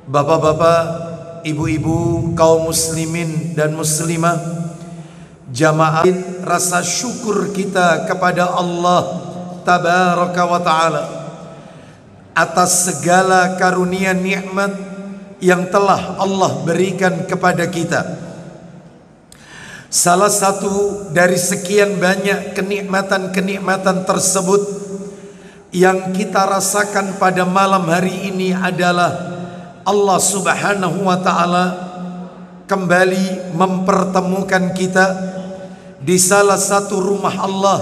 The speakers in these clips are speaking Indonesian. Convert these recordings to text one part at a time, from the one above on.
Bapak-bapak, ibu-ibu, kaum muslimin dan muslimah, jamaah, rasa syukur kita kepada Allah tabaraka wa ta'ala atas segala karunia nikmat yang telah Allah berikan kepada kita. Salah satu dari sekian banyak kenikmatan-kenikmatan tersebut yang kita rasakan pada malam hari ini adalah Allah subhanahu wa ta'ala kembali mempertemukan kita di salah satu rumah Allah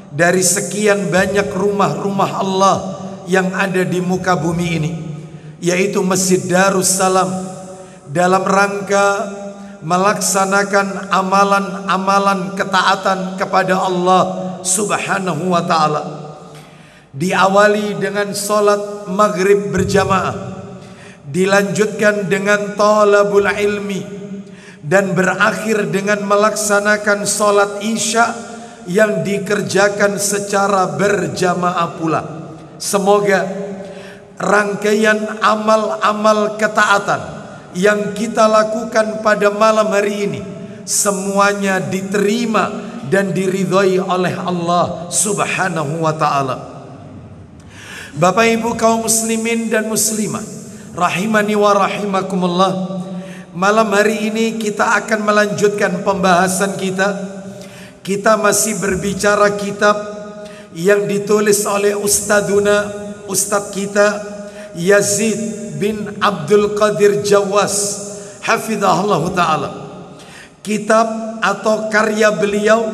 dari sekian banyak rumah-rumah Allah yang ada di muka bumi ini, yaitu Masjid Darussalam, dalam rangka melaksanakan amalan-amalan ketaatan kepada Allah subhanahu wa ta'ala. Diawali dengan sholat maghrib berjamaah, dilanjutkan dengan talabul ilmi, dan berakhir dengan melaksanakan sholat isya yang dikerjakan secara berjamaah pula. Semoga rangkaian amal-amal ketaatan yang kita lakukan pada malam hari ini semuanya diterima dan diridhoi oleh Allah subhanahu wa ta'ala. Bapak ibu kaum muslimin dan muslimah rahimani wa rahimakumullah, malam hari ini kita akan melanjutkan pembahasan kita. Kita masih berbicara kitab yang ditulis oleh Ustadz kita Yazid bin Abdul Qadir Jawas hafizahullah ta'ala. Kitab atau karya beliau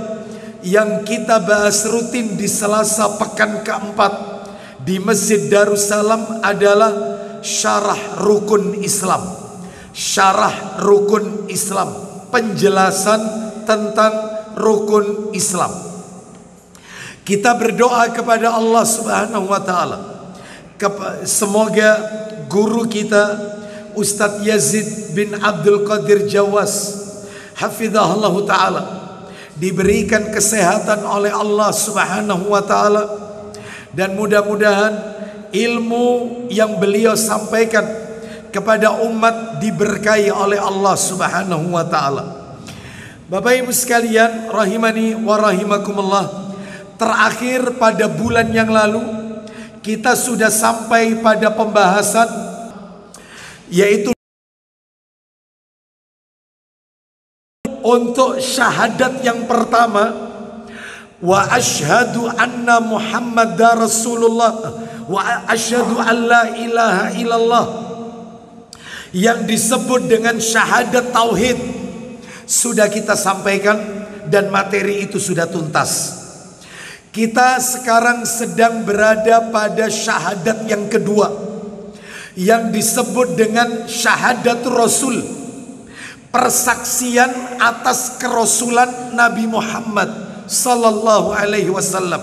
yang kita bahas rutin di Selasa pekan keempat di Masjid Darussalam adalah Syarah Rukun Islam. Syarah Rukun Islam, penjelasan tentang rukun Islam. Kita berdoa kepada Allah subhanahu wa ta'ala, semoga guru kita Ustadz Yazid bin Abdul Qadir Jawas hafizahullah ta'ala diberikan kesehatan oleh Allah subhanahu wa ta'ala, dan mudah-mudahan ilmu yang beliau sampaikan kepada umat diberkahi oleh Allah subhanahu wa ta'ala. Bapak ibu sekalian rahimani wa rahimakumullah, terakhir pada bulan yang lalu kita sudah sampai pada pembahasan yaitu untuk syahadat yang pertama, wa asyhadu anna Muhammadar Rasulullah wa asyhadu an la ilaha illallah, yang disebut dengan syahadat tauhid, sudah kita sampaikan dan materi itu sudah tuntas. Kita sekarang sedang berada pada syahadat yang kedua yang disebut dengan syahadat Rasul, persaksian atas kerasulan Nabi Muhammad sallallahu alaihi wasallam,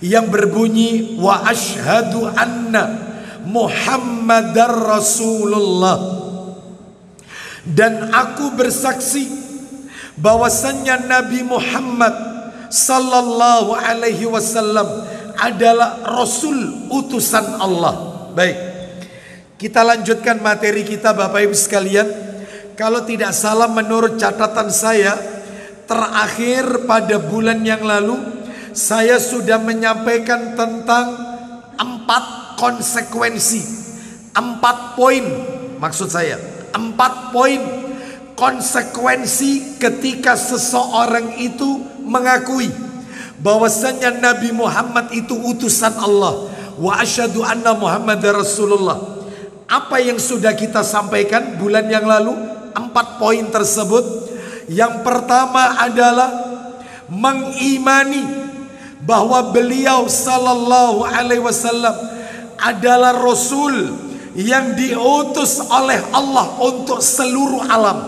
yang berbunyi wa asyhadu anna Muhammadar Rasulullah, dan aku bersaksi bahwasannya Nabi Muhammad sallallahu alaihi wasallam adalah Rasul utusan Allah. Baik, kita lanjutkan materi kita Bapak Ibu sekalian. Kalau tidak salah menurut catatan saya, terakhir pada bulan yang lalu saya sudah menyampaikan tentang 4 konsekuensi, 4 poin, maksud saya 4 poin konsekuensi ketika seseorang itu mengakui bahwasanya Nabi Muhammad itu utusan Allah, wa asyhadu anna Muhammadar Rasulullah. Apa yang sudah kita sampaikan bulan yang lalu, 4 poin tersebut. Yang pertama adalah mengimani bahwa beliau sallallahu alaihi wasallam adalah Rasul yang diutus oleh Allah untuk seluruh alam.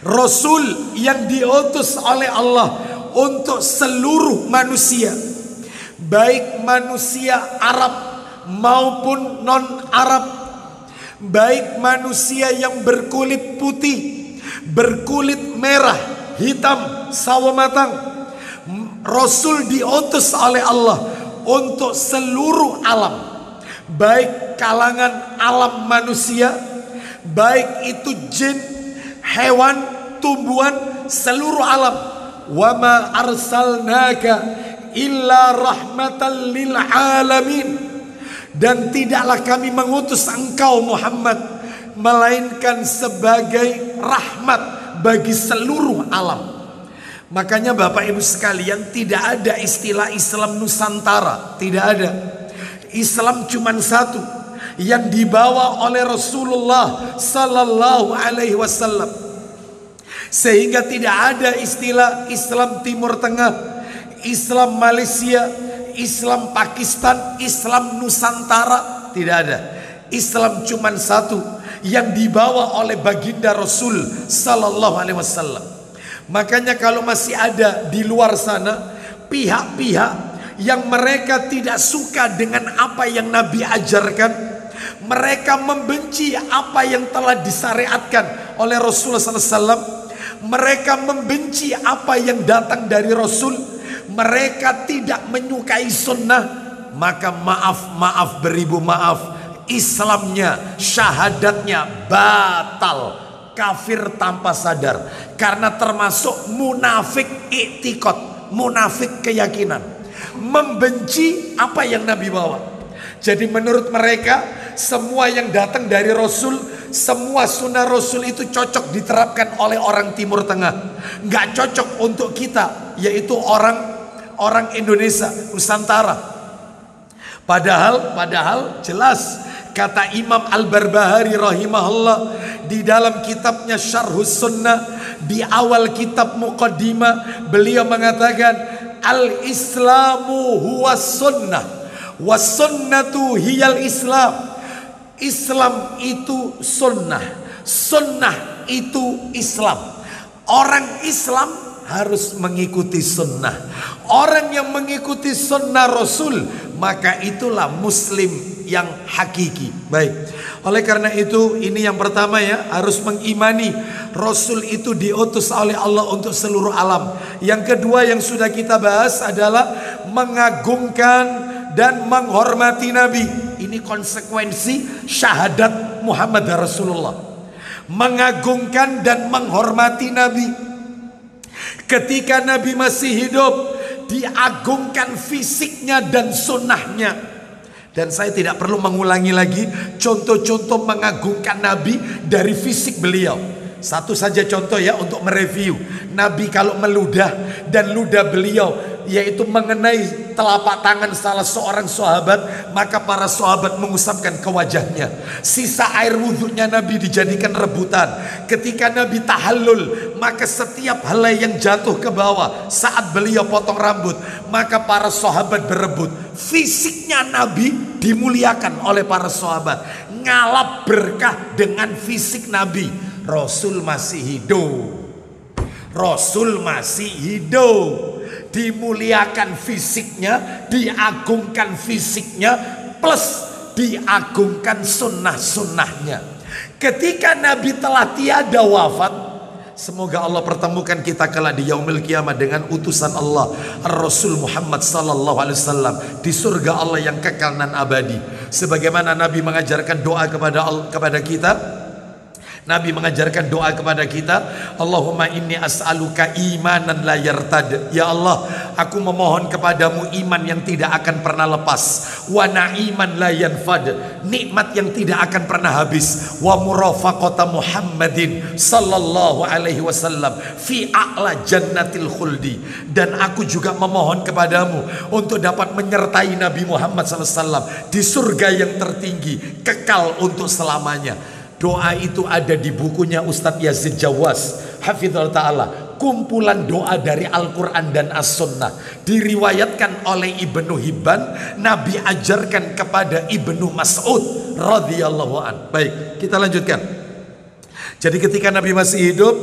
Rasul yang diutus oleh Allah untuk seluruh manusia, baik manusia Arab maupun non-Arab, baik manusia yang berkulit putih, berkulit merah, hitam, sawo matang. Rasul diutus oleh Allah untuk seluruh alam, baik kalangan alam manusia, baik itu jin, hewan, tumbuhan, seluruh alam. Wa ma arsalnaka illa rahmatan lil alamin. Dan tidaklah kami mengutus engkau Muhammad melainkan sebagai rahmat bagi seluruh alam. Makanya Bapak Ibu sekalian, tidak ada istilah Islam Nusantara, tidak ada. Islam cuma satu yang dibawa oleh Rasulullah Sallallahu Alaihi Wasallam. Sehingga tidak ada istilah Islam Timur Tengah, Islam Malaysia, Islam Pakistan, Islam Nusantara, tidak ada. Islam cuma satu yang dibawa oleh baginda Rasul Sallallahu Alaihi Wasallam. Makanya kalau masih ada di luar sana pihak-pihak yang mereka tidak suka dengan apa yang Nabi ajarkan, mereka membenci apa yang telah disyariatkan oleh Rasulullah SAW, mereka membenci apa yang datang dari Rasul, mereka tidak menyukai sunnah, maka maaf beribu maaf, Islamnya, syahadatnya batal, kafir tanpa sadar, karena termasuk munafik i'tiqad, munafik keyakinan, membenci apa yang Nabi bawa. Jadi menurut mereka semua yang datang dari Rasul, semua sunnah Rasul itu cocok diterapkan oleh orang Timur Tengah, nggak cocok untuk kita, yaitu orang Indonesia Nusantara. Padahal jelas kata Imam Al-Barbahari rahimahullah di dalam kitabnya Syarhus Sunnah, di awal kitab Muqaddimah, beliau mengatakan al-Islamu huwa sunnah was sunnatu hiyal Islam. Islam itu sunnah, sunnah itu Islam. Orang Islam harus mengikuti sunnah. Orang yang mengikuti sunnah Rasul, maka itulah muslim yang hakiki. Baik, oleh karena itu ini yang pertama ya, harus mengimani Rasul itu diutus oleh Allah untuk seluruh alam. Yang kedua yang sudah kita bahas adalah mengagungkan dan menghormati Nabi. Ini konsekuensi syahadat Muhammad Rasulullah. Mengagungkan dan menghormati Nabi. Ketika Nabi masih hidup, diagungkan fisiknya dan sunnahnya. Dan saya tidak perlu mengulangi lagi contoh-contoh mengagungkan Nabi dari fisik beliau. Satu saja contoh ya untuk mereview. Nabi kalau meludah dan ludah beliau yaitu mengenai telapak tangan salah seorang sahabat, maka para sahabat mengusapkan ke wajahnya. Sisa air wudhunya Nabi dijadikan rebutan. Ketika Nabi tahallul, maka setiap helai yang jatuh ke bawah saat beliau potong rambut, maka para sahabat berebut. Fisiknya Nabi dimuliakan oleh para sahabat. Ngalap berkah dengan fisik Nabi. Rasul masih hidup. Rasul masih hidup. Dimuliakan fisiknya, diagungkan fisiknya, plus diagungkan sunnah-sunnahnya. Ketika Nabi telah tiada wafat, semoga Allah pertemukan kita kelak di yaumil kiamat dengan utusan Allah Rasul Muhammad sallallahu alaihi wasallam di surga Allah yang kekal dan abadi. Sebagaimana Nabi mengajarkan doa kepada kita. Nabi mengajarkan doa kepada kita, Allahumma inni as'aluka imanan la yartad. Ya Allah, aku memohon kepadamu iman yang tidak akan pernah lepas, wa na'iman la yanfad, nikmat yang tidak akan pernah habis, wa murafaqata Muhammadin sallallahu alaihi wasallam fi a'la jannatil khuldi. Dan aku juga memohon kepadamu untuk dapat menyertai Nabi Muhammad sallallahu alaihi wasallam di surga yang tertinggi, kekal untuk selamanya. Doa itu ada di bukunya Ustadz Yazid Jawas hafizallahu ta'ala, kumpulan doa dari Al-Quran dan As-Sunnah. Diriwayatkan oleh Ibnu Hibban, Nabi ajarkan kepada Ibnu Mas'ud radhiyallahu an. Baik, kita lanjutkan. Jadi ketika Nabi masih hidup,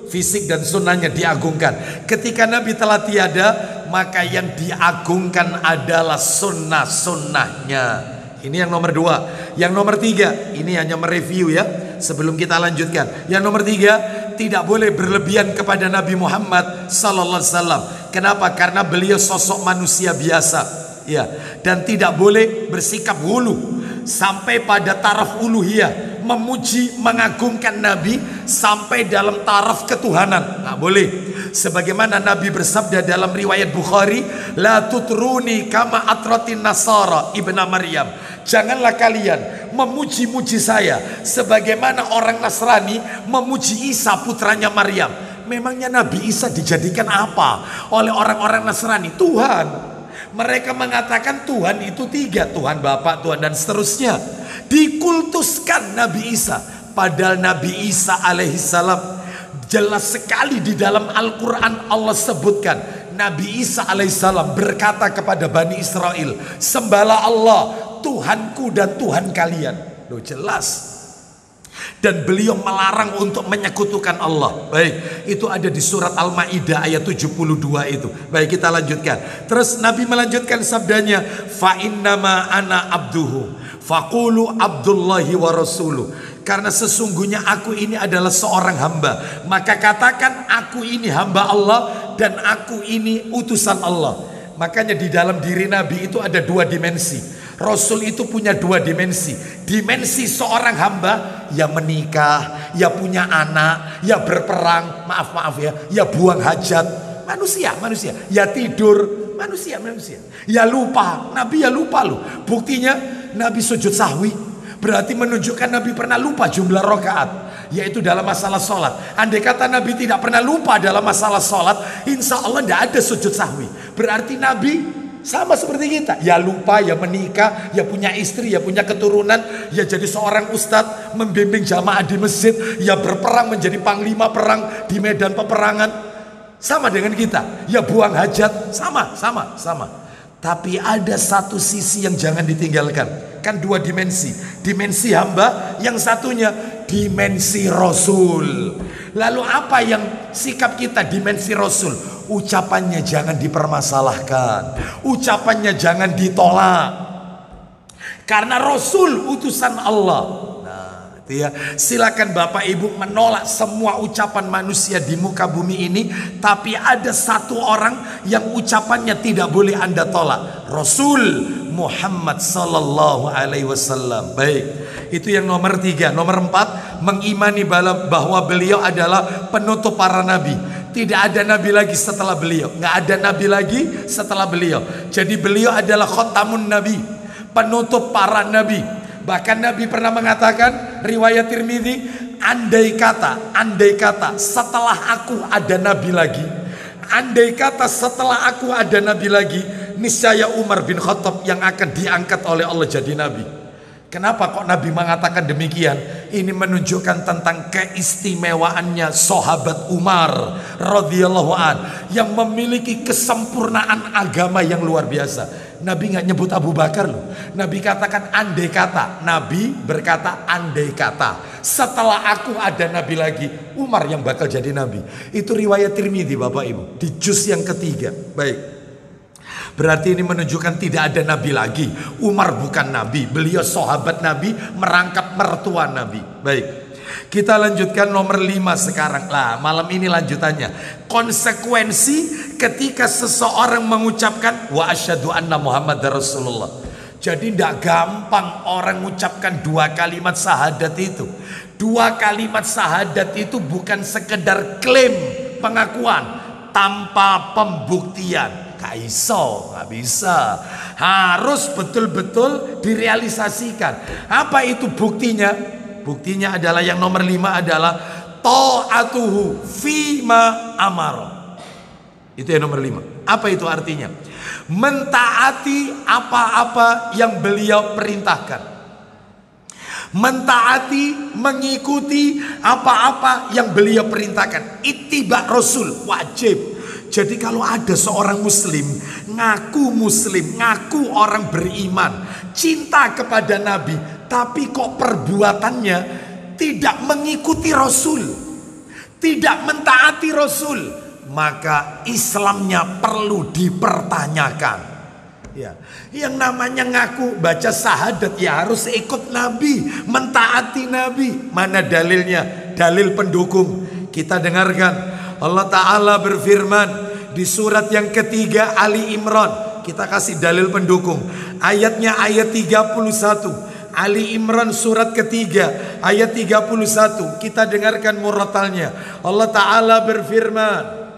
fisik dan sunnahnya diagungkan. Ketika Nabi telah tiada, maka yang diagungkan adalah sunnah-sunnahnya. Ini yang nomor 2. Yang nomor 3, ini hanya mereview ya, sebelum kita lanjutkan. Yang nomor 3, tidak boleh berlebihan kepada Nabi Muhammad sallallahu alaihi wasallam. Kenapa? Karena beliau sosok manusia biasa, ya. Dan tidak boleh bersikap hulu. sampai pada taraf uluhiyah, memuji, mengagungkan Nabi sampai dalam taraf ketuhanan. Nggak boleh. Sebagaimana Nabi bersabda dalam riwayat Bukhari, la tutruni kama atratin nasara ibna Maryam. Janganlah kalian memuji-muji saya sebagaimana orang Nasrani memuji Isa putranya Maryam. Memangnya Nabi Isa dijadikan apa oleh orang-orang Nasrani? Tuhan. Mereka mengatakan Tuhan itu tiga, Tuhan Bapa, Tuhan dan seterusnya. Dikultuskan Nabi Isa. Padahal Nabi Isa alaihissalam jelas sekali di dalam Al-Quran Allah sebutkan Nabi Isa alaihissalam berkata kepada Bani Israel, sembahlah Allah, Tuhanku dan Tuhan kalian. Loh, jelas. Dan beliau melarang untuk menyekutukan Allah. Baik, itu ada di surat Al-Maidah ayat 72 itu. Baik, kita lanjutkan. Terus Nabi melanjutkan sabdanya, fa innama ana abduhu faqulu abdullahi wa rasuluh. Karena sesungguhnya aku ini adalah seorang hamba, maka katakan aku ini hamba Allah dan aku ini utusan Allah. Makanya di dalam diri Nabi itu ada dua dimensi. Rasul itu punya dua dimensi. Dimensi seorang hamba, ya menikah, ya punya anak, ya berperang, maaf ya buang hajat, manusia, ya tidur, manusia, ya lupa, Nabi ya lupa loh. Buktinya Nabi sujud sahwi, berarti menunjukkan Nabi pernah lupa jumlah rakaat, yaitu dalam masalah sholat. Andai kata Nabi tidak pernah lupa dalam masalah sholat, insya Allah tidak ada sujud sahwi. Berarti Nabi sama seperti kita, ya lupa, ya menikah, ya punya istri, ya punya keturunan, ya jadi seorang ustadz, membimbing jamaah di masjid, ya berperang menjadi panglima perang di medan peperangan. Sama dengan kita, ya buang hajat, sama. Tapi ada satu sisi yang jangan ditinggalkan. Kan dua dimensi. Dimensi hamba, yang satunya dimensi Rasul. Lalu apa yang sikap kita dimensi Rasul? Ucapannya jangan dipermasalahkan, ucapannya jangan ditolak, karena Rasul utusan Allah. Nah, itu ya. Silakan Bapak Ibu menolak semua ucapan manusia di muka bumi ini, tapi ada satu orang yang ucapannya tidak boleh Anda tolak, Rasul Muhammad sallallahu alaihi wasallam. Baik, itu yang nomor 3. Nomor 4, mengimani bahwa beliau adalah penutup para nabi. Tidak ada nabi lagi setelah beliau, nggak ada nabi lagi setelah beliau. Jadi beliau adalah khotamun nabi, penutup para nabi. Bahkan Nabi pernah mengatakan, riwayat Tirmidzi, andai kata setelah aku ada nabi lagi, andai kata setelah aku ada nabi lagi, niscaya Umar bin Khattab yang akan diangkat oleh Allah jadi nabi. Kenapa kok Nabi mengatakan demikian? Ini menunjukkan tentang keistimewaannya sahabat Umar radhiyallahu an yang memiliki kesempurnaan agama yang luar biasa. Nabi nggak nyebut Abu Bakar loh. Nabi katakan andai kata. Nabi berkata andai kata setelah aku ada nabi lagi, Umar yang bakal jadi nabi. Itu riwayat Tirmidzi Bapak Ibu di juz yang ketiga. Baik. Berarti ini menunjukkan tidak ada nabi lagi. Umar bukan nabi, beliau sahabat nabi, merangkap mertua nabi. Baik, kita lanjutkan nomor 5 sekarang. Lah, malam ini lanjutannya. Konsekuensi ketika seseorang mengucapkan wa asyhadu anna Muhammadar Rasulullah. Jadi tidak gampang orang mengucapkan 2 kalimat syahadat itu. 2 kalimat syahadat itu bukan sekedar klaim pengakuan tanpa pembuktian. Nggak bisa, harus betul-betul direalisasikan. Apa itu buktinya? Buktinya adalah yang nomor 5 adalah ta'atuhu fima amara. Itu yang nomor 5. Apa itu artinya? Mentaati apa-apa yang beliau perintahkan, mentaati, mengikuti apa-apa yang beliau perintahkan. Ittiba Rasul wajib. Jadi kalau ada seorang muslim, ngaku orang beriman, cinta kepada Nabi, tapi kok perbuatannya tidak mengikuti Rasul, tidak mentaati Rasul, maka Islamnya perlu dipertanyakan. Ya, yang namanya ngaku baca syahadat ya harus ikut Nabi, mentaati Nabi. Mana dalilnya? Dalil pendukung. Kita dengarkan. Allah Ta'ala berfirman di surat yang ketiga Ali Imran. Kita kasih dalil pendukung. Ayatnya ayat 31. Ali Imran surat ketiga ayat 31. Kita dengarkan muratalnya. Allah Ta'ala berfirman,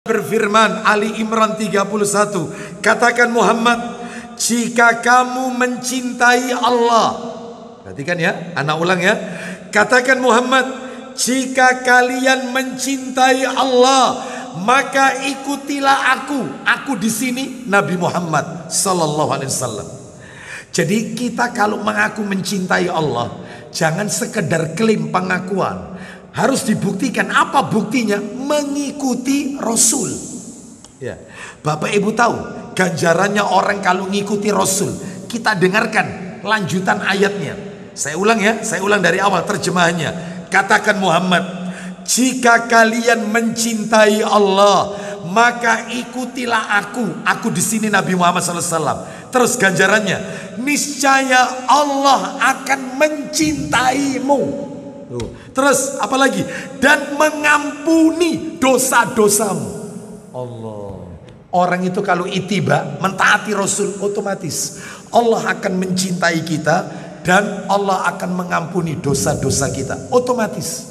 berfirman Ali Imran 31, katakan Muhammad, jika kamu mencintai Allah, perhatikan ya, anak ulang ya, katakan Muhammad, jika kalian mencintai Allah, maka ikutilah aku di sini Nabi Muhammad sallallahu alaihi wasallam. Jadi kita kalau mengaku mencintai Allah, jangan sekedar klaim pengakuan, harus dibuktikan. Apa buktinya? Mengikuti Rasul. Ya. Bapak Ibu tahu ganjarannya orang kalau ngikuti Rasul. Kita dengarkan lanjutan ayatnya. Saya ulang ya, saya ulang dari awal terjemahannya. Katakan Muhammad, jika kalian mencintai Allah, maka ikutilah aku di sini Nabi Muhammad SAW. Terus ganjarannya, niscaya Allah akan mencintaimu. Terus apalagi? Dan mengampuni dosa-dosamu. Allah. Orang itu kalau itiba, mentaati Rasul, otomatis Allah akan mencintai kita dan Allah akan mengampuni dosa-dosa kita. Otomatis.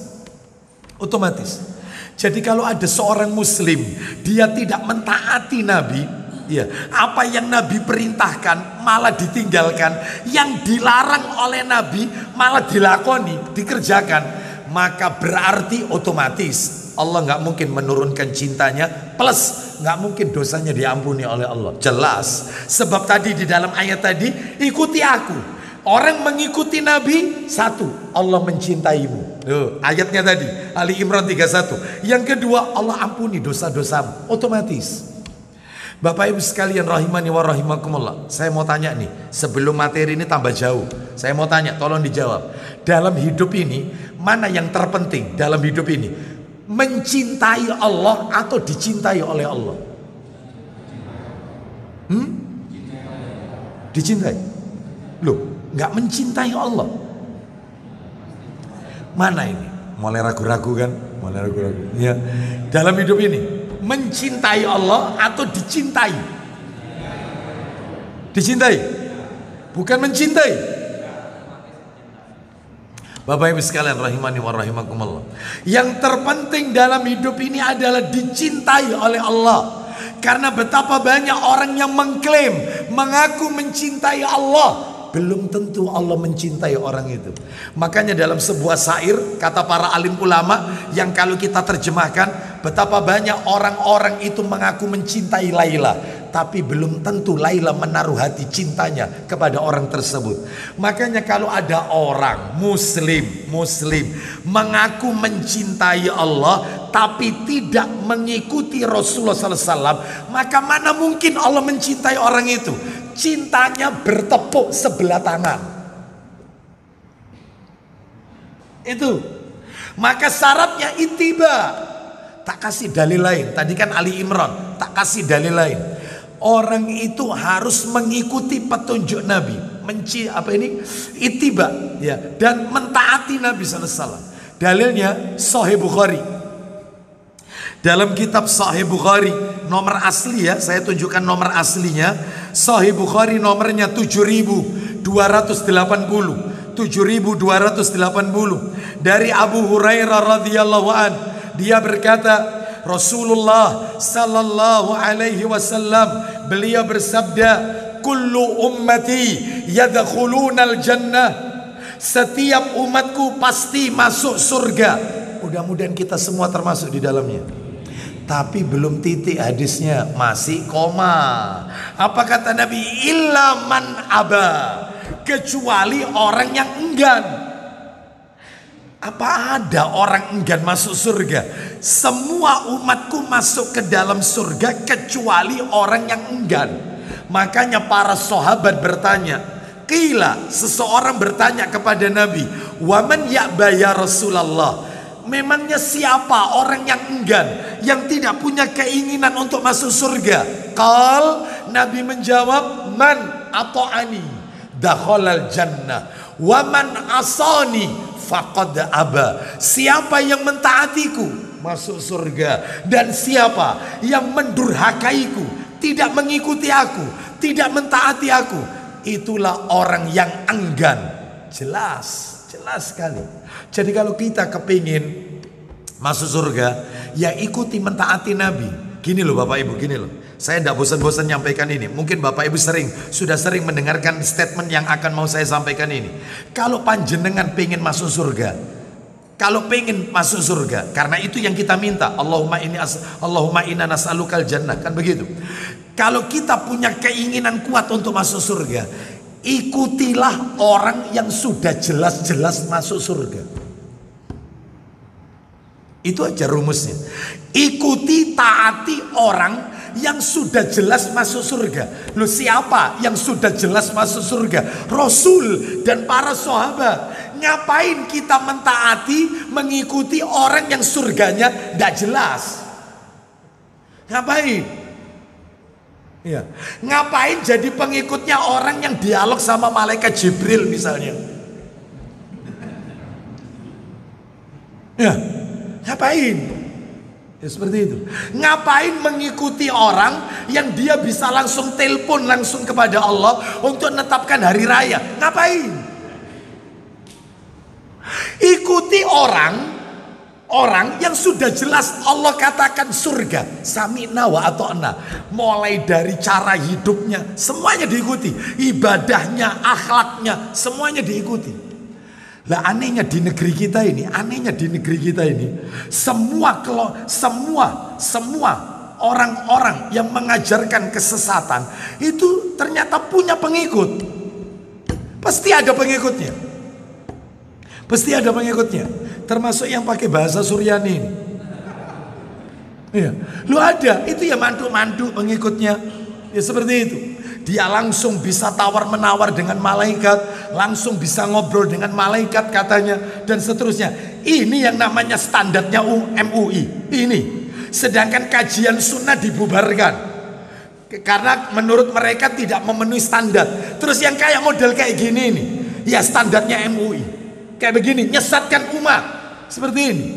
Jadi kalau ada seorang muslim, dia tidak mentaati Nabi, ya, apa yang Nabi perintahkan malah ditinggalkan, yang dilarang oleh Nabi malah dilakoni, dikerjakan, maka berarti otomatis Allah nggak mungkin menurunkan cintanya, plus nggak mungkin dosanya diampuni oleh Allah. Jelas. Sebab tadi di dalam ayat tadi, ikuti aku. Orang mengikuti Nabi, satu, Allah mencintaimu. Ayatnya tadi Ali Imran 31. Yang kedua, Allah ampuni dosa-dosamu. Otomatis. Bapak Ibu sekalian rahimani wa rahimakumullah, saya mau tanya nih, sebelum materi ini tambah jauh, saya mau tanya, tolong dijawab. Dalam hidup ini, mana yang terpenting dalam hidup ini? Mencintai Allah atau dicintai oleh Allah? Dicintai? Loh, nggak mencintai Allah. Mana ini? Mulai ragu-ragu kan? Mulai ragu-ragu. Ya. Dalam hidup ini, mencintai Allah atau dicintai? Dicintai, bukan mencintai. Bapak Ibu sekalian rahimani wa rahimakumullah, yang terpenting dalam hidup ini adalah dicintai oleh Allah. Karena betapa banyak orang yang mengklaim, mengaku mencintai Allah, belum tentu Allah mencintai orang itu. Makanya dalam sebuah syair, kata para alim ulama, yang kalau kita terjemahkan, betapa banyak orang-orang itu mengaku mencintai Laila, tapi belum tentu Laila menaruh hati cintanya kepada orang tersebut. Makanya kalau ada orang muslim mengaku mencintai Allah tapi tidak mengikuti Rasulullah SAW, maka mana mungkin Allah mencintai orang itu? Cintanya bertepuk sebelah tangan. Itu. Maka syaratnya ittiba. Tak kasih dalil lain. Tadi kan Ali Imran, tak kasih dalil lain. Orang itu harus mengikuti petunjuk Nabi, ittiba, ya, dan mentaati Nabi sallallahu alaihi wasallam. Dalilnya Sahih Bukhari. Dalam kitab Sahih Bukhari, nomor asli ya, saya tunjukkan nomor aslinya. Sahih Bukhari nomornya 7280. 7280. Dari Abu Hurairah radhiyallahu an, dia berkata, Rasulullah sallallahu alaihi wasallam, beliau bersabda, kullu ummati yadkhulunal jannah, setiap umatku pasti masuk surga. Mudah-mudahan kita semua termasuk di dalamnya. Tapi belum titik hadisnya, masih koma. Apa kata Nabi? Illa man aba, kecuali orang yang enggan. Apa ada orang enggan masuk surga? Semua umatku masuk ke dalam surga kecuali orang yang enggan. Makanya para sahabat bertanya, qila, seseorang bertanya kepada Nabi, waman ya'ba ya Rasulullah, memangnya siapa orang yang enggan, yang tidak punya keinginan untuk masuk surga? Qal, Nabi menjawab, man ata'ani dakhalal jannah, Waman asani faqad aba. Siapa yang mentaatiku masuk surga, dan siapa yang mendurhakaiku, tidak mengikuti aku, tidak mentaati aku, itulah orang yang enggan. Jelas sekali. Jadi kalau kita kepingin masuk surga, ya ikuti mentaati Nabi. Gini loh Bapak Ibu, gini loh. Saya tidak bosan-bosan nyampaikan ini. Mungkin Bapak Ibu sudah sering mendengarkan statement yang akan mau saya sampaikan ini. Kalau panjenengan pengen masuk surga, kalau pengen masuk surga, karena itu yang kita minta. Allahumma inna nas'alukal jannah, kan begitu. Kalau kita punya keinginan kuat untuk masuk surga, ikutilah orang yang sudah jelas-jelas masuk surga. Itu aja rumusnya. Ikuti, taati orang yang sudah jelas masuk surga. Loh, siapa yang sudah jelas masuk surga? Rasul dan para sahabat. Ngapain kita mentaati, mengikuti orang yang surganya tidak jelas? Ngapain? Ya. Ngapain jadi pengikutnya orang yang dialog sama malaikat Jibril misalnya? Ya. Ngapain? Ya seperti itu. Ngapain mengikuti orang yang dia bisa langsung telepon langsung kepada Allah untuk menetapkan hari raya? Ngapain? Ikuti orang yang sudah jelas Allah katakan surga, sami'na wa ata'na. Mulai dari cara hidupnya semuanya diikuti, ibadahnya, akhlaknya semuanya diikuti. Lah anehnya di negeri kita ini, semua orang-orang yang mengajarkan kesesatan itu ternyata punya pengikut. Pasti ada pengikutnya. Termasuk yang pakai bahasa Suryani ini. Iya, lu ada, itu ya mantu-mantu pengikutnya. Ya seperti itu. Dia langsung bisa tawar-menawar dengan malaikat, langsung bisa ngobrol dengan malaikat katanya, dan seterusnya. Ini yang namanya standarnya MUI. Ini. Sedangkan kajian sunnah dibubarkan karena menurut mereka tidak memenuhi standar. Terus yang kayak model kayak gini nih, ya standarnya MUI. Kayak begini, nyesatkan umat. Seperti ini.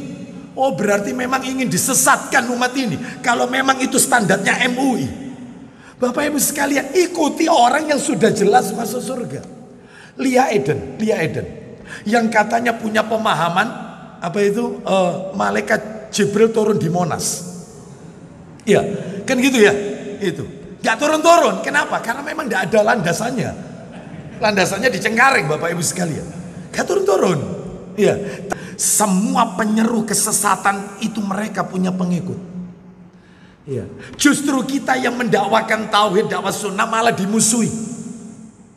Oh, berarti memang ingin disesatkan umat ini. Kalau memang itu standarnya MUI. Bapak Ibu sekalian, ikuti orang yang sudah jelas masuk surga. Lia Eden yang katanya punya pemahaman apa itu malaikat Jibril turun di Monas. Iya, kan gitu ya. Itu nggak turun-turun. Kenapa? Karena memang nggak ada landasannya. Landasannya di Cengkareng, Bapak Ibu sekalian. Nggak turun-turun. Iya. Semua penyeru kesesatan itu mereka punya pengikut. Ya. Justru kita yang mendakwakan tauhid, dakwah sunnah malah dimusuhi.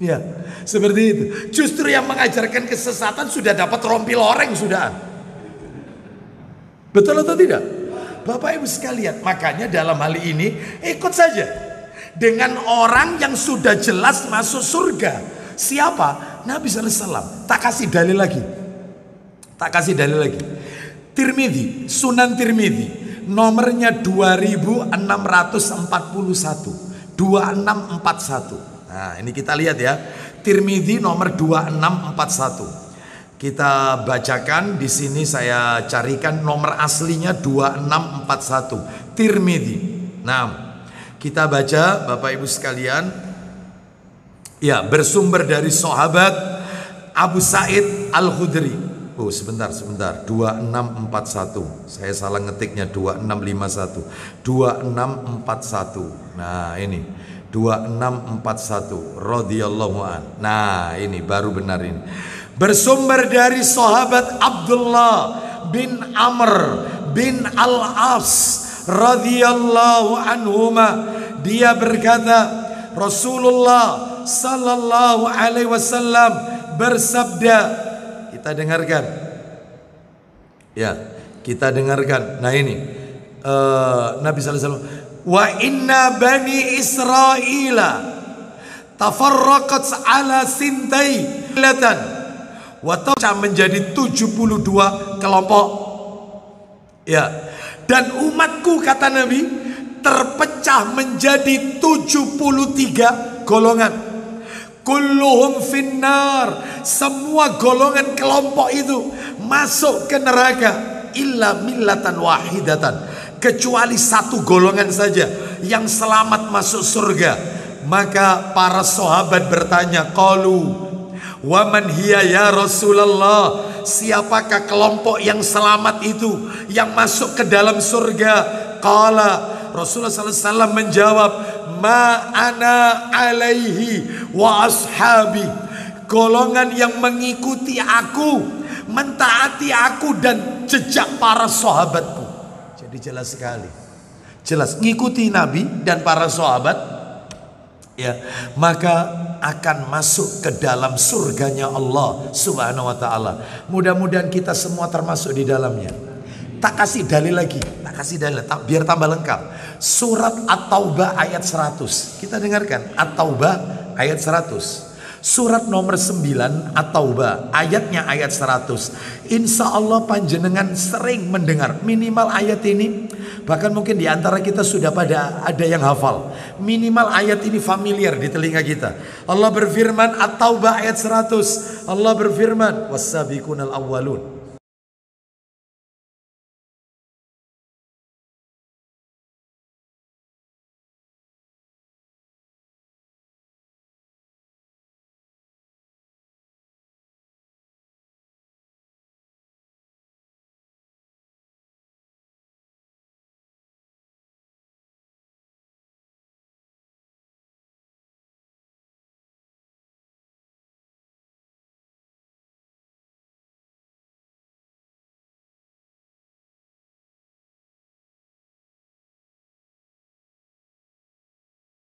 Ya, seperti itu. Justru yang mengajarkan kesesatan sudah dapat rompi loreng sudah. Betul atau tidak? Bapak Ibu sekalian, makanya dalam hal ini ikut saja dengan orang yang sudah jelas masuk surga. Siapa? Nabi sallallahu alaihi wasallam. Tak kasih dalil lagi. Tirmidzi, Sunan Tirmidzi. Nomornya 2641. Nah, ini kita lihat ya. Tirmidzi nomor 2641. Kita bacakan di sini, saya carikan nomor aslinya 2641. Tirmidzi. Nah, kita baca Bapak Ibu sekalian. Ya, bersumber dari sahabat Abu Sa'id Al-Khudri. Oh, sebentar. 2641. Saya salah ngetiknya 2651. 2641. Nah, ini 2641 radhiyallahu an. Nah, ini baru benar ini. Bersumber dari sahabat Abdullah bin Amr bin Al-As radhiyallahu anhuma. Dia berkata, Rasulullah sallallahu alaihi wasallam bersabda. Kita dengarkan. Ya, kita dengarkan. Nah ini Nabi sallallahu alaihi wasallam, wa inna bani Israila tafarraqat ala sintai latan wa menjadi 72 kelompok. Ya. Dan umatku kata Nabi terpecah menjadi 73 golongan. kulluhum finnar, semua golongan kelompok itu masuk ke neraka, illa millatan wahidatan, kecuali satu golongan saja yang selamat masuk surga. Maka para sahabat bertanya, qalu wa man hiya ya Rasulullah, siapakah kelompok yang selamat itu yang masuk ke dalam surga? Qala, Rasulullah SAW menjawab, ma ana alaihi wa ashabi, golongan yang mengikuti aku, mentaati aku dan jejak para sahabatku. Jadi jelas sekali, jelas ngikuti Nabi dan para sahabat, ya, maka akan masuk ke dalam surganya Allah Subhanahu wa ta'ala. Mudah-mudahan kita semua termasuk di dalamnya. Tak kasih dalil lagi, tak kasih dalil, biar tambah lengkap. Surat At-Taubah ayat 100. Kita dengarkan At-Taubah ayat 100. Surat nomor 9 At-Taubah ayatnya ayat 100. Insya Allah panjenengan sering mendengar minimal ayat ini. Bahkan mungkin di antara kita sudah ada yang hafal. Minimal ayat ini familiar di telinga kita. Allah berfirman, At-Taubah ayat 100. Allah berfirman, was-sabiqunal awwalun.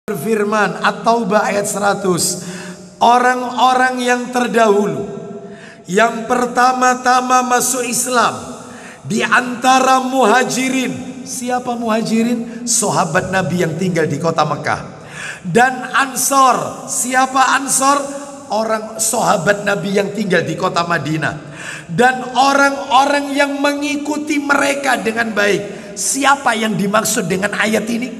Firman At-Taubah ayat 100. Orang-orang yang terdahulu yang pertama-tama masuk Islam di antara muhajirin. Siapa muhajirin? Sahabat Nabi yang tinggal di kota Mekah. Dan Ansor. Siapa Ansor? Orang sahabat Nabi yang tinggal di kota Madinah. Dan orang-orang yang mengikuti mereka dengan baik. Siapa yang dimaksud dengan ayat ini?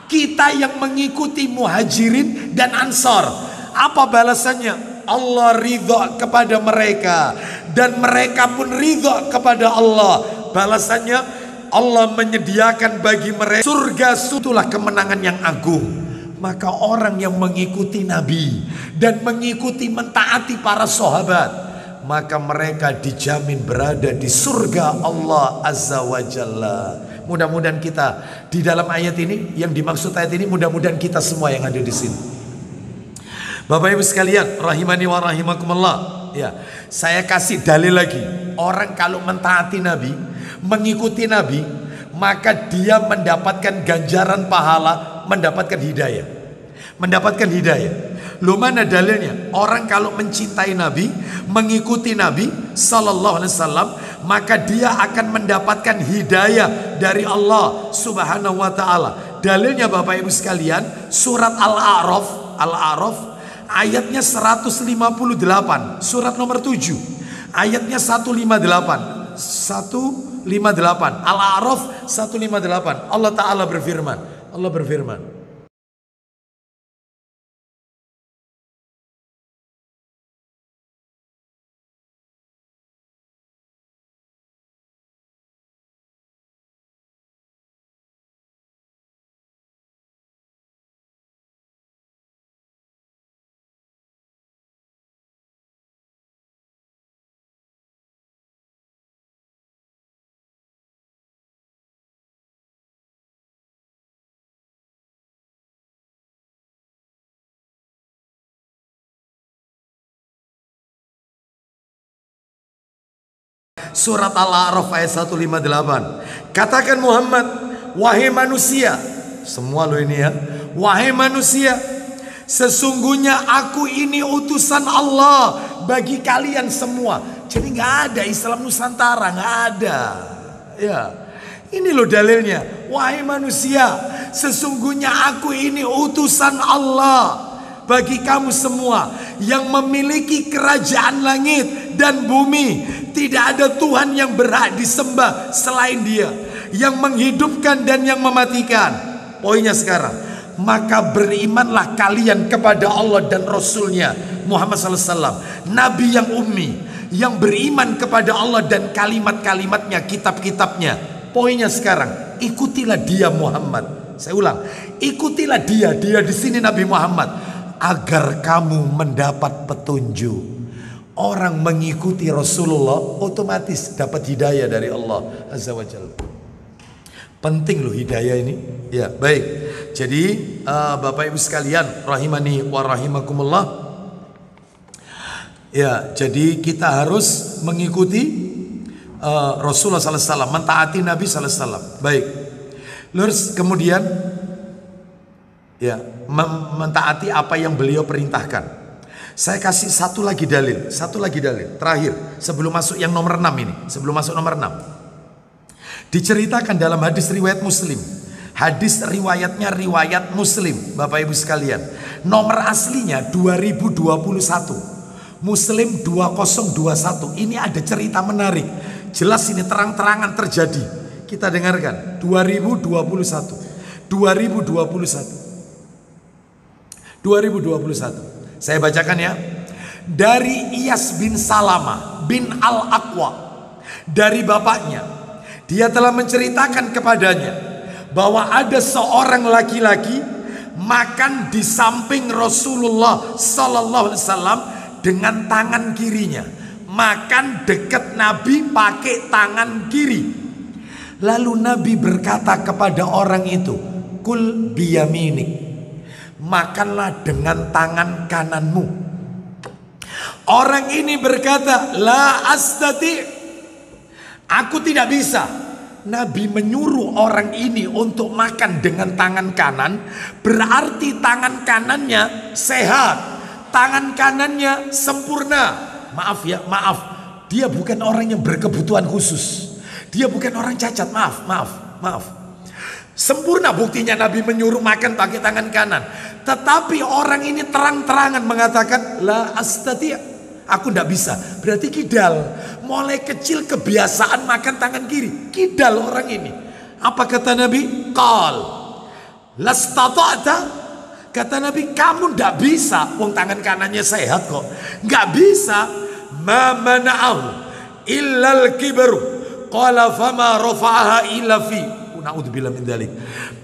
Kita yang mengikuti muhajirin dan ansar. Apa balasannya? Allah ridha kepada mereka dan mereka pun ridha kepada Allah. Balasannya, Allah menyediakan bagi mereka surga. Itulah kemenangan yang agung. Maka orang yang mengikuti Nabi dan mengikuti mentaati para sahabat, maka mereka dijamin berada di surga Allah Azza wa Jalla. Mudah-mudahan kita di dalam ayat ini, yang dimaksud ayat ini, mudah-mudahan kita semua yang ada di sini. Bapak Ibu sekalian, rahimani wa rahimakumullah. Ya, saya kasih dalil lagi. Orang kalau mentaati Nabi, mengikuti Nabi, maka dia mendapatkan ganjaran pahala, mendapatkan hidayah. Mendapatkan hidayah. Lu mana dalilnya? Orang kalau mencintai Nabi, mengikuti Nabi sallallahu alaihi wasallam, maka dia akan mendapatkan hidayah dari Allah Subhanahu wa taala. Dalilnya Bapak Ibu sekalian, surat Al-A'raf ayatnya 158, surat nomor 7, ayatnya 158. Al-A'raf 158. Allah taala berfirman. Surat Al-A'raf ayat 158. Katakan Muhammad, wahai manusia, semua lo ini ya, wahai manusia, sesungguhnya aku ini utusan Allah bagi kalian semua. Jadi nggak ada Islam Nusantara, nggak ada. Ya, ini lo dalilnya. Wahai manusia, sesungguhnya aku ini utusan Allah bagi kamu semua yang memiliki kerajaan langit dan bumi. Tidak ada Tuhan yang berhak disembah selain Dia, yang menghidupkan dan yang mematikan. Poinnya sekarang, maka berimanlah kalian kepada Allah dan Rasulnya Muhammad sallallahu alaihi wasallam, Nabi yang ummi, yang beriman kepada Allah dan kalimat-kalimatnya, kitab-kitabnya. Poinnya sekarang, ikutilah dia Muhammad. Saya ulang, ikutilah dia di sini Nabi Muhammad, agar kamu mendapat petunjuk. Orang mengikuti Rasulullah otomatis dapat hidayah dari Allah Azza wa Jalla. Penting loh hidayah ini. Ya, baik. Jadi Bapak Ibu sekalian rahimani wa rahimakumullah. Ya, jadi kita harus mengikuti Rasulullah sallallahu alaihi wasallam, mentaati Nabi sallallahu alaihi wasallam. Baik. Terus kemudian ya, mentaati apa yang beliau perintahkan. Saya kasih satu lagi dalil terakhir sebelum masuk yang nomor 6 ini, sebelum masuk nomor 6. Diceritakan dalam hadis riwayat Muslim. Hadis riwayatnya riwayat Muslim, Bapak Ibu sekalian. Nomor aslinya 2021. Muslim 2021. Ini ada cerita menarik. Jelas ini terang-terangan terjadi. Kita dengarkan. 2021. Saya bacakan ya. Dari Iyas bin Salama bin Al-Aqwa, dari bapaknya, dia telah menceritakan kepadanya bahwa ada seorang laki-laki makan di samping Rasulullah sallallahu alaihi wasallam dengan tangan kirinya. Makan dekat Nabi pakai tangan kiri. Lalu Nabi berkata kepada orang itu, "Kul biyaminik." Makanlah dengan tangan kananmu. Orang ini berkata, "La astati." Aku tidak bisa. Nabi menyuruh orang ini untuk makan dengan tangan kanan, berarti tangan kanannya sehat, tangan kanannya sempurna. Maaf ya, maaf. Dia bukan orang yang berkebutuhan khusus. Dia bukan orang cacat, maaf. Sempurna buktinya Nabi menyuruh makan pakai tangan kanan. Tetapi orang ini terang-terangan mengatakan, la astati'. Aku tidak bisa. Berarti kidal. Mulai kecil kebiasaan makan tangan kiri. Kidal orang ini. Apa kata Nabi? Qal lastata'ta. Kata Nabi, kamu tidak bisa. Wong tangan kanannya sehat kok. Nggak bisa. Ma mana'ahu illal kibaru. Qala fama rafa'aha illa fi. Na'udzubillah min dzalik.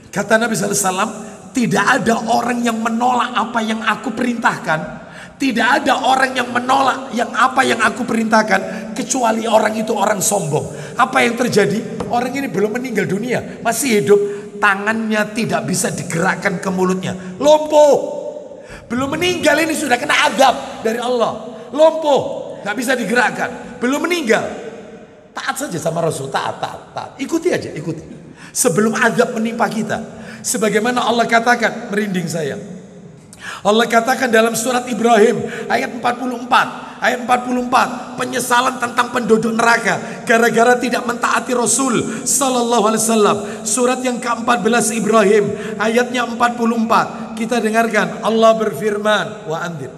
Kata Nabi sallallahu alaihi wasallam, tidak ada orang yang menolak apa yang aku perintahkan. Tidak ada orang yang menolak apa yang aku perintahkan kecuali orang itu orang sombong. Apa yang terjadi? Orang ini belum meninggal dunia, masih hidup. Tangannya tidak bisa digerakkan ke mulutnya. Lumpuh. Belum meninggal ini sudah kena azab dari Allah. Lumpuh, nggak bisa digerakkan. Belum meninggal. Taat saja sama Rasul, taat. Ikuti aja, ikuti. Sebelum azab menimpa kita. Sebagaimana Allah katakan, merinding saya. Allah katakan dalam surat Ibrahim ayat 44, penyesalan tentang penduduk neraka gara-gara tidak mentaati Rasul sallallahu alaihi wasallam. Surat yang ke-14 Ibrahim ayatnya 44. Kita dengarkan, Allah berfirman, wa andir.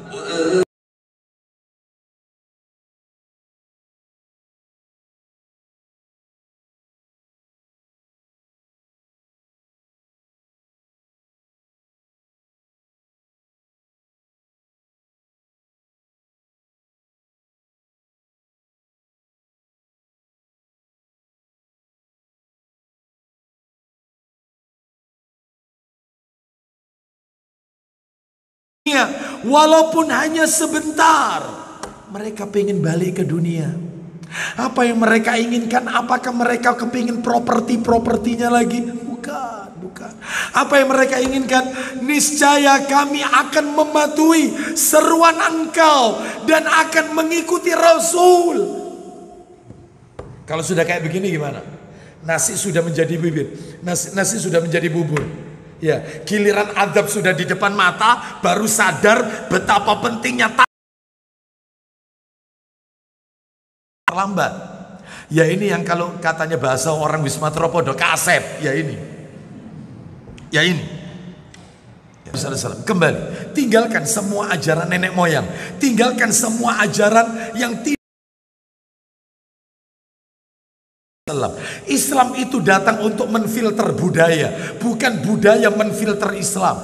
Walaupun hanya sebentar, mereka pengen balik ke dunia. Apa yang mereka inginkan? Apakah mereka kepingin propertinya lagi? Bukan. Apa yang mereka inginkan? Niscaya kami akan mematuhi seruan engkau dan akan mengikuti Rasul. Kalau sudah kayak begini gimana? Nasi sudah menjadi bibir, nasi sudah menjadi bubur. Ya, giliran azab sudah di depan mata, baru sadar betapa pentingnya terlambat. Ya ini yang kalau katanya bahasa orang Wisma Tropodo kasep. Ya ini. Ya, kembali, tinggalkan semua ajaran nenek moyang, tinggalkan semua ajaran yang tidak Islam itu datang untuk menfilter budaya, bukan budaya menfilter Islam.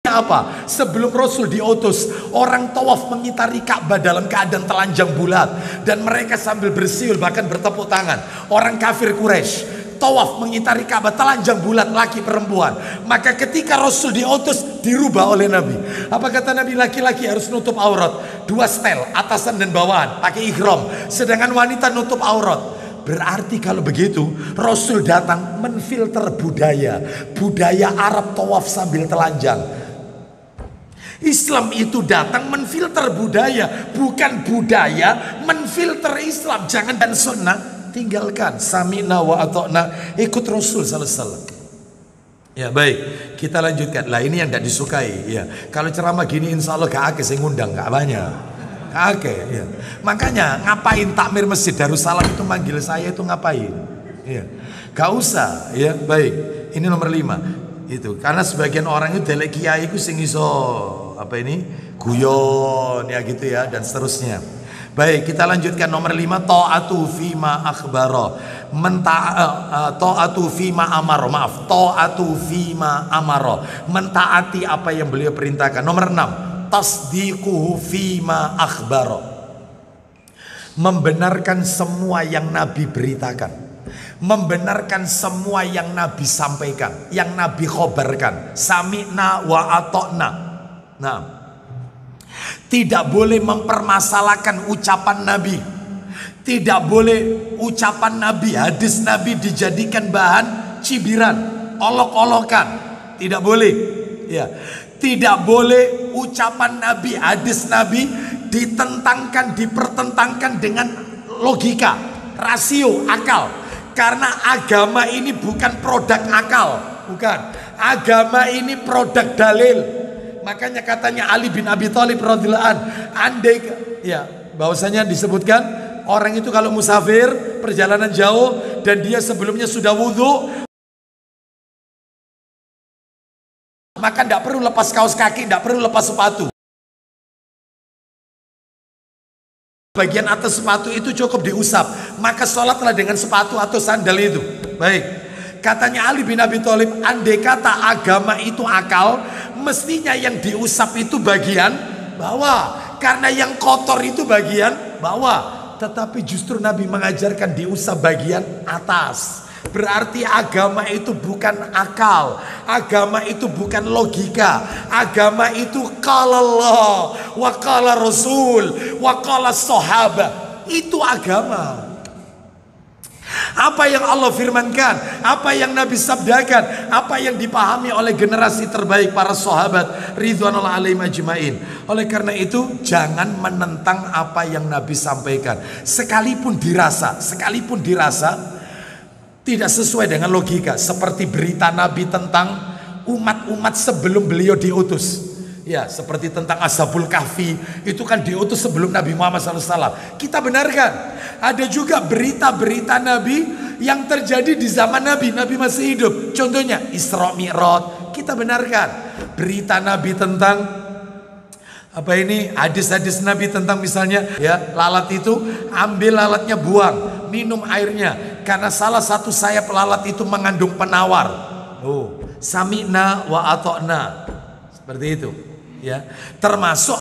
Apa? Sebelum Rasul diutus, orang tawaf mengitari Ka'bah dalam keadaan telanjang bulat, dan mereka sambil bersiul bahkan bertepuk tangan. Orang kafir Quraisy tawaf mengitari Ka'bah telanjang bulat, laki perempuan. Maka ketika Rasul diutus, dirubah oleh Nabi. Apa kata Nabi? Laki-laki harus nutup aurat, 2 setel, atasan dan bawahan, pakai ihram, sedangkan wanita nutup aurat. Berarti kalau begitu Rasul datang menfilter budaya Arab tawaf sambil telanjang. Islam itu datang menfilter budaya, bukan budaya menfilter Islam. Jangan dan sunnah tinggalkan. Sami'na wa ata'na, ikut Rasul sallallahu alaihi wasallam. Ya baik, kita lanjutkan. Lah ini yang tidak disukai ya. Kalau ceramah gini insya Allah gak akeh sing ngundang, gak banyak. Gak akeh ya. Makanya ngapain takmir Masjid Darussalam itu manggil saya itu ngapain? Ya. Gak usah ya. Baik, ini nomor 5. Itu karena sebagian orang itu delek kiai itu sing iso apa ini guyon ya gitu ya, dan seterusnya. Baik, kita lanjutkan nomor 5, ta'atu fima akhbara, ta'atu fima amara, maaf, ta'atu fima amara, mentaati apa yang beliau perintahkan. Nomor 6, tasdiquhu fima akhbara, membenarkan semua yang Nabi beritakan, membenarkan semua yang Nabi sampaikan, yang Nabi khobarkan. Sami'na wa ata'na. Nah, tidak boleh mempermasalahkan ucapan Nabi. Tidak boleh ucapan Nabi, hadis Nabi dijadikan bahan cibiran, olok-olokan. Tidak boleh. Ya. Tidak boleh ucapan Nabi, hadis Nabi ditentangkan, dipertentangkan dengan logika, rasio, akal. Karena agama ini bukan produk akal, bukan. Agama ini produk dalil. Makanya katanya Ali bin Abi Thalib radhiyallahu an, andai ya bahwasanya disebutkan orang itu kalau musafir perjalanan jauh dan dia sebelumnya sudah wudhu, maka tidak perlu lepas kaos kaki, tidak perlu lepas sepatu. Bagian atas sepatu itu cukup diusap, maka sholatlah dengan sepatu atau sandal itu. Baik. Katanya Ali bin Abi Thalib, andai kata agama itu akal, mestinya yang diusap itu bagian bawah, karena yang kotor itu bagian bawah. Tetapi justru Nabi mengajarkan diusap bagian atas. Berarti agama itu bukan akal, agama itu bukan logika, agama itu qala Allah wa qala Rasul wa qala sahabat. Itu agama. Apa yang Allah firmankan, apa yang Nabi sabdakan, apa yang dipahami oleh generasi terbaik para sahabat ridwanullah alaihim ajmain. Oleh karena itu jangan menentang apa yang Nabi sampaikan, sekalipun dirasa tidak sesuai dengan logika. Seperti berita Nabi tentang umat-umat sebelum beliau diutus. Ya, seperti tentang Ashabul Kahfi, itu kan diutus sebelum Nabi Muhammad SAW. Kita benarkan. Ada juga berita-berita Nabi yang terjadi di zaman Nabi masih hidup. Contohnya Isra Mi'raj, kita benarkan. Berita Nabi tentang apa ini, hadis-hadis Nabi tentang misalnya ya lalat itu, ambil lalatnya buang, minum airnya, karena salah satu sayap lalat itu mengandung penawar. Oh, sami'na wa ata'na, seperti itu ya. Termasuk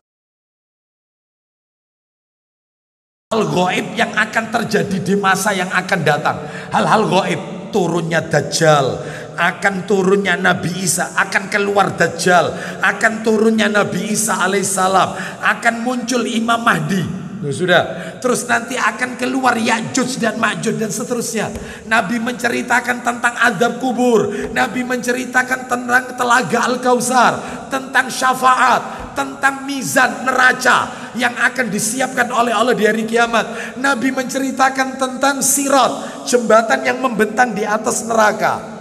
hal gaib yang akan terjadi di masa yang akan datang. Hal-hal gaib, turunnya Dajjal, akan turunnya Nabi Isa, akan keluar Dajjal, akan turunnya Nabi Isa alaihissalam, akan muncul Imam Mahdi. Sudah. Terus nanti akan keluar Ya'juj dan Ma'juj dan seterusnya. Nabi menceritakan tentang azab kubur, Nabi menceritakan tentang telaga Al-Kautsar, tentang syafaat, tentang mizan neraca yang akan disiapkan oleh Allah di hari kiamat. Nabi menceritakan tentang sirat, jembatan yang membentang di atas neraka,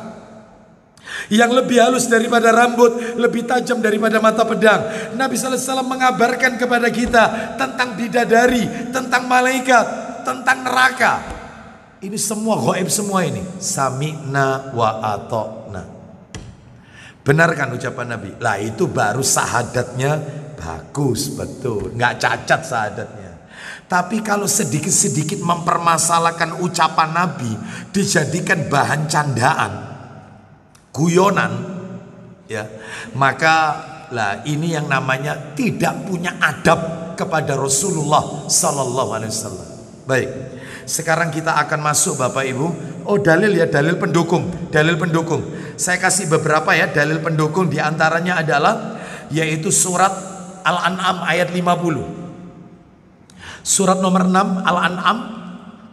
yang lebih halus daripada rambut, lebih tajam daripada mata pedang. Nabi sallallahu alaihi wasallam mengabarkan kepada kita tentang bidadari, tentang malaikat, tentang neraka. Ini semua gaib semua ini. Sami'na wa ata'na. Benarkan ucapan Nabi. Lah itu baru sahadatnya bagus, betul, nggak cacat sahadatnya. Tapi kalau sedikit-sedikit mempermasalahkan ucapan Nabi, dijadikan bahan candaan, guyonan, ya, maka lah ini yang namanya tidak punya adab kepada Rasulullah Sallallahu Alaihi Wasallam. Baik, sekarang kita akan masuk Bapak Ibu. Oh, dalil ya, dalil pendukung, dalil pendukung. Saya kasih beberapa ya dalil pendukung, diantaranya adalah yaitu surat Al-An'am ayat 50. Surat nomor 6 Al-An'am,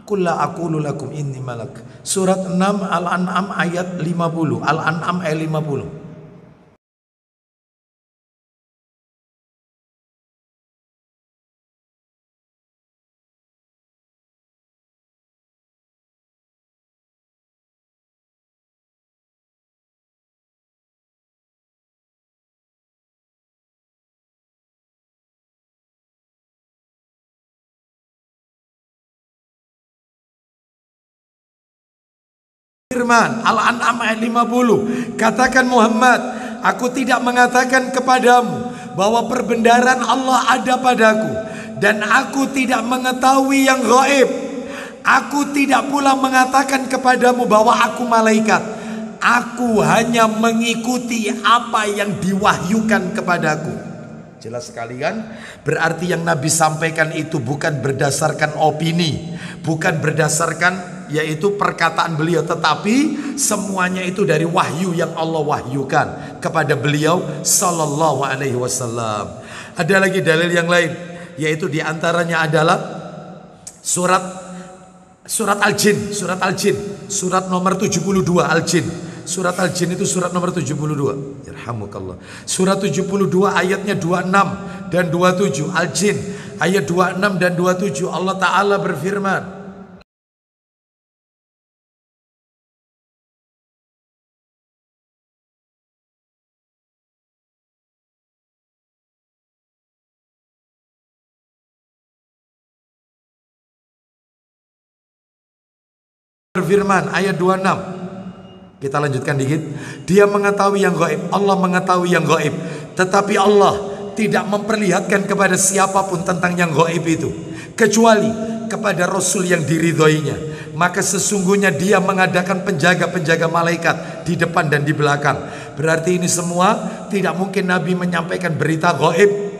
qul la aqulu lakum inni malak. Surat 6 Al-An'am ayat 50. Al-An'am ayat 50. Firman Al-An'am ayat 50, katakan Muhammad, aku tidak mengatakan kepadamu bahwa perbendaharaan Allah ada padaku, dan aku tidak mengetahui yang gaib. Aku tidak pula mengatakan kepadamu bahwa aku malaikat. Aku hanya mengikuti apa yang diwahyukan kepadaku. Jelas sekali kan? Berarti yang Nabi sampaikan itu bukan berdasarkan opini, bukan berdasarkan yaitu perkataan beliau, tetapi semuanya itu dari wahyu yang Allah wahyukan kepada beliau Sallallahu Alaihi Wasallam. Ada lagi dalil yang lain, yaitu diantaranya adalah surat Al-Jin, surat nomor 72 Al-Jin. Surat Al-Jin itu surat nomor 72. Yarhamukallah. Surat 72 ayatnya 26 dan 27. Al-Jin ayat 26 dan 27. Allah Ta'ala berfirman, ayat 26. Kita lanjutkan dikit. Dia mengetahui yang gaib, Allah mengetahui yang gaib, tetapi Allah tidak memperlihatkan kepada siapapun tentang yang gaib itu kecuali kepada Rasul yang diridhoinya. Maka sesungguhnya dia mengadakan penjaga-penjaga malaikat di depan dan di belakang. Berarti ini semua tidak mungkin Nabi menyampaikan berita gaib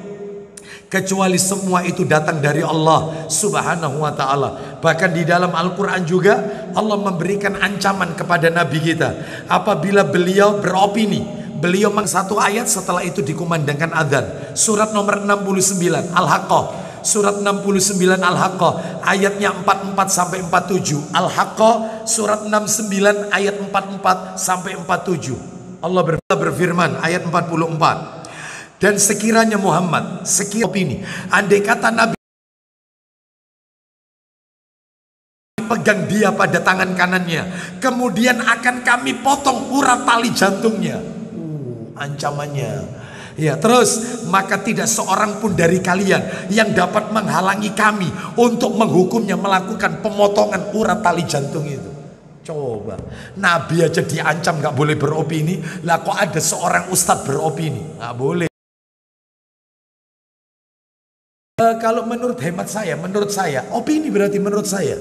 kecuali semua itu datang dari Allah Subhanahu wa ta'ala. Bahkan di dalam Al-Quran juga Allah memberikan ancaman kepada Nabi kita apabila beliau beropini. Beliau satu ayat, setelah itu dikumandangkan adzan. Surat nomor 69 Al-Haqqah, surat 69 Al-Haqqah ayatnya 44 sampai 47. Al-Haqqah surat 69 ayat 44 sampai 47. Allah berfirman ayat 44. Dan sekiranya Muhammad, opini, andai kata Nabi pegang dia pada tangan kanannya, kemudian akan kami potong urat tali jantungnya. Ancamannya. Ya, terus maka tidak seorang pun dari kalian yang dapat menghalangi kami untuk menghukumnya melakukan pemotongan urat tali jantung itu. Coba, Nabi aja diancam gak boleh beropini, lah kok ada seorang ustadz beropini? Gak boleh. Kalau menurut hemat saya, opini berarti menurut saya.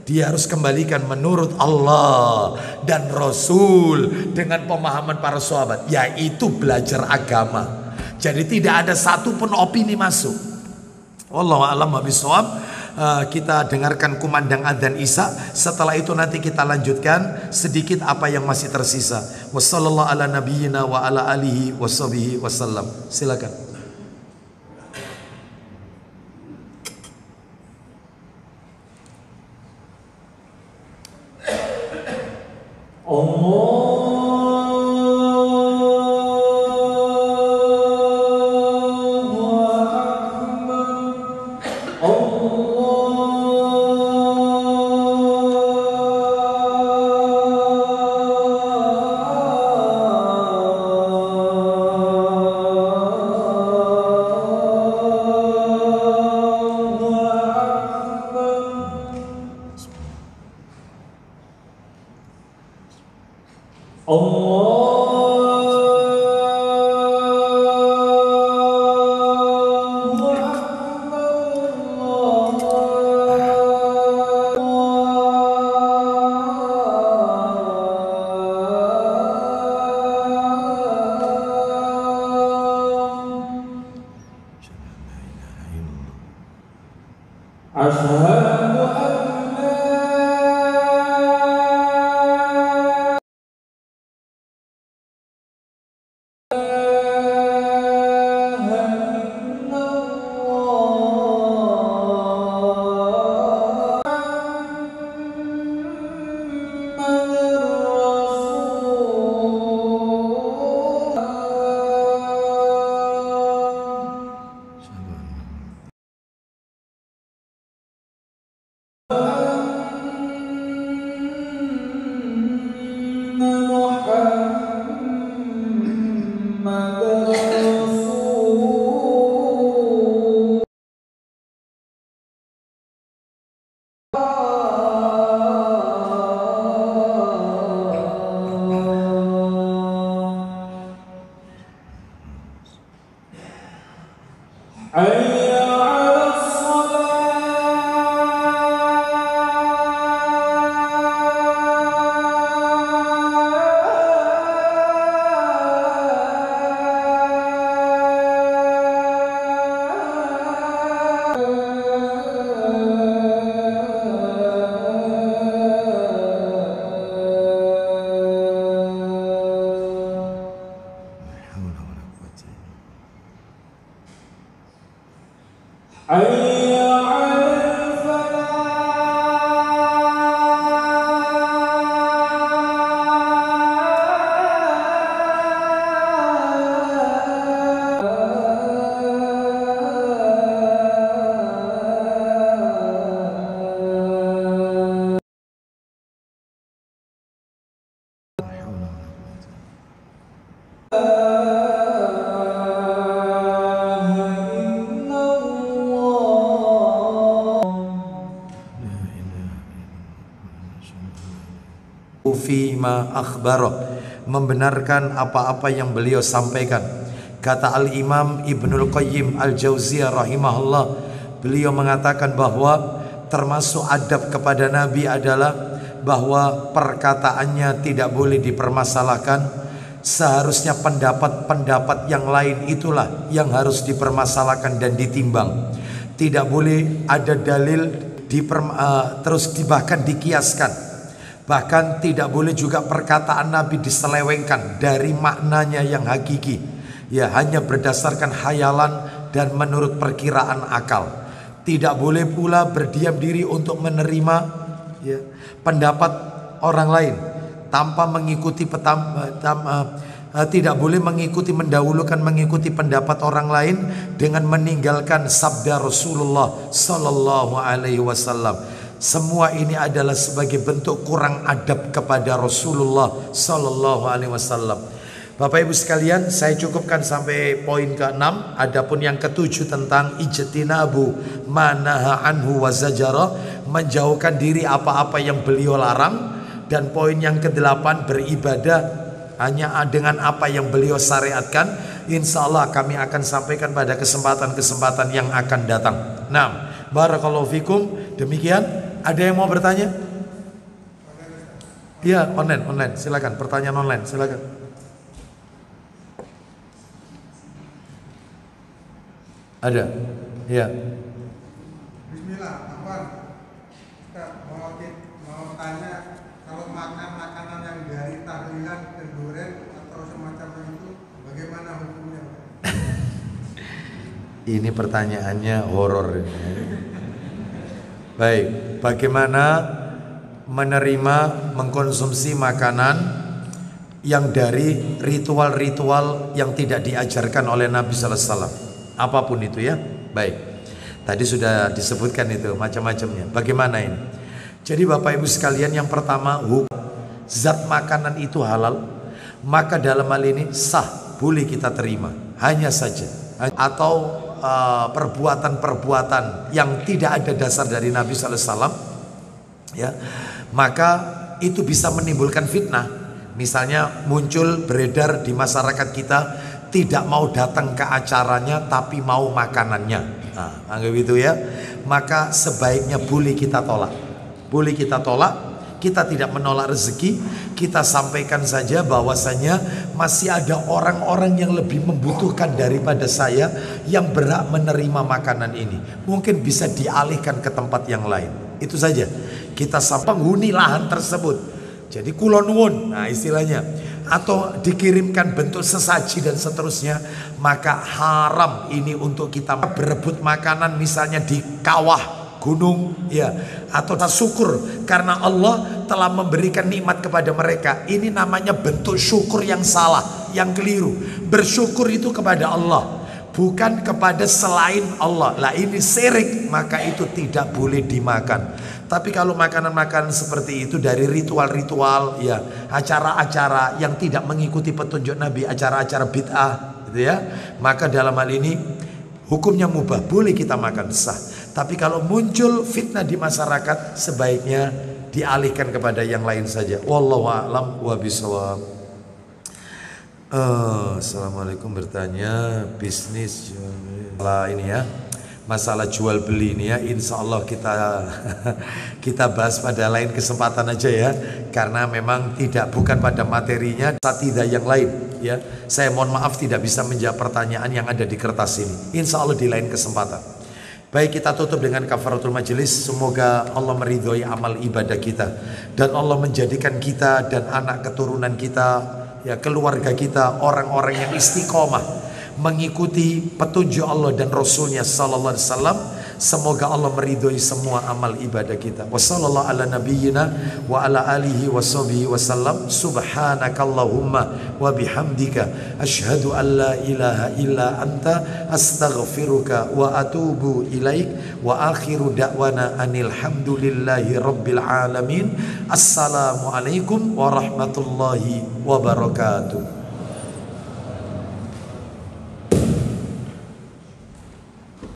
Dia harus kembalikan menurut Allah dan Rasul dengan pemahaman para sahabat, yaitu belajar agama. Jadi tidak ada satupun opini masuk. Wallahu a'lam bishawab. Kita dengarkan kumandang adzan Isya. Setelah itu nanti kita lanjutkan sedikit apa yang masih tersisa. Wassallallahu ala nabiyyina wa ala alihi washabihi wasallam. Silakan. Fima akhbaro, membenarkan apa-apa yang beliau sampaikan. Kata Al-Imam Ibnul Qayyim Al-Jauziyah rahimahullah, beliau mengatakan bahwa termasuk adab kepada Nabi adalah bahwa perkataannya tidak boleh dipermasalahkan. Seharusnya pendapat-pendapat yang lain itulah yang harus dipermasalahkan dan ditimbang. Tidak boleh ada dalil terus bahkan dikiaskan. Bahkan tidak boleh juga perkataan Nabi diselewengkan dari maknanya yang hakiki. Ya, hanya berdasarkan khayalan dan menurut perkiraan akal. Tidak boleh pula berdiam diri untuk menerima pendapat orang lain tanpa mengikuti tidak boleh mengikuti pendapat orang lain dengan meninggalkan sabda Rasulullah sallallahu alaihi wasallam. Semua ini adalah sebagai bentuk kurang adab kepada Rasulullah sallallahu alaihi wasallam. Bapak Ibu sekalian, saya cukupkan sampai poin ke-6. Adapun yang ke-7 tentang ijtinabu manaha anhu wa zajara, menjauhkan diri apa-apa yang beliau larang. Dan poin yang ke-8, beribadah hanya dengan apa yang beliau syariatkan. Insya Allah kami akan sampaikan pada kesempatan-kesempatan yang akan datang. Nah, barakallahu fikum. Demikian. Ada yang mau bertanya? Iya, online. Silakan, pertanyaan online, silakan. Ada? Iya. Bismillah, Afwan. Mau tanya, kalau makan makanan yang dari tahlilan ke duren atau semacamnya itu, bagaimana hukumnya? Ini pertanyaannya horor. Baik, bagaimana menerima mengkonsumsi makanan yang dari ritual-ritual yang tidak diajarkan oleh Nabi sallallahu alaihi wasallam, apapun itu ya. Baik, tadi sudah disebutkan itu macam-macamnya. Bagaimana ini? Jadi Bapak Ibu sekalian, yang pertama, zat makanan itu halal, maka dalam hal ini sah, boleh kita terima. Hanya saja, atau perbuatan-perbuatan yang tidak ada dasar dari Nabi sallallahu alaihi wasallam, ya, maka itu bisa menimbulkan fitnah. Misalnya muncul beredar di masyarakat kita, tidak mau datang ke acaranya tapi mau makanannya. Nah, anggap itu ya. Maka sebaiknya boleh kita tolak. Boleh kita tolak. Kita tidak menolak rezeki. Kita sampaikan saja bahwasanya masih ada orang-orang yang lebih membutuhkan daripada saya yang berhak menerima makanan ini. Mungkin bisa dialihkan ke tempat yang lain. Itu saja. Kita sampai penghuni lahan tersebut. Jadi kulon nuwun, nah istilahnya. Atau dikirimkan bentuk sesaji dan seterusnya. Maka haram ini untuk kita berebut makanan misalnya di kawah gunung, ya, atau syukur karena Allah telah memberikan nikmat kepada mereka. Ini namanya bentuk syukur yang salah, yang keliru. Bersyukur itu kepada Allah, bukan kepada selain Allah. Lah ini syirik, maka itu tidak boleh dimakan. Tapi kalau makanan-makanan seperti itu dari ritual-ritual, ya acara-acara yang tidak mengikuti petunjuk Nabi, acara-acara bid'ah, gitu ya, maka dalam hal ini hukumnya mubah, boleh kita makan, sah. Tapi kalau muncul fitnah di masyarakat, sebaiknya dialihkan kepada yang lain saja. Wallahu a'lam wa bishawab. Assalamualaikum, bertanya bisnis ini ya, masalah jual beli ini ya, insya Allah kita bahas pada lain kesempatan aja ya, karena memang bukan pada materinya, tidak yang lain ya. Saya mohon maaf tidak bisa menjawab pertanyaan yang ada di kertas ini, insya Allah di lain kesempatan. Baik, kita tutup dengan kafaratul majelis. Semoga Allah meridhoi amal ibadah kita, dan Allah menjadikan kita dan anak keturunan kita, ya keluarga kita, orang-orang yang istiqomah mengikuti petunjuk Allah dan Rasulnya sallallahu alaihi wasallam. Semoga Allah meridhoi semua amal ibadah kita. Wassallallahu ala nabiyyina wa ala alihi washabihi wasallam. Subhanakallahumma wa bihamdika asyhadu an la ilaha illa anta astaghfiruka wa atubu ilaik. Wa akhiru da'wana anil hamdulillahi rabbil alamin. Assalamualaikum warahmatullahi wabarakatuh.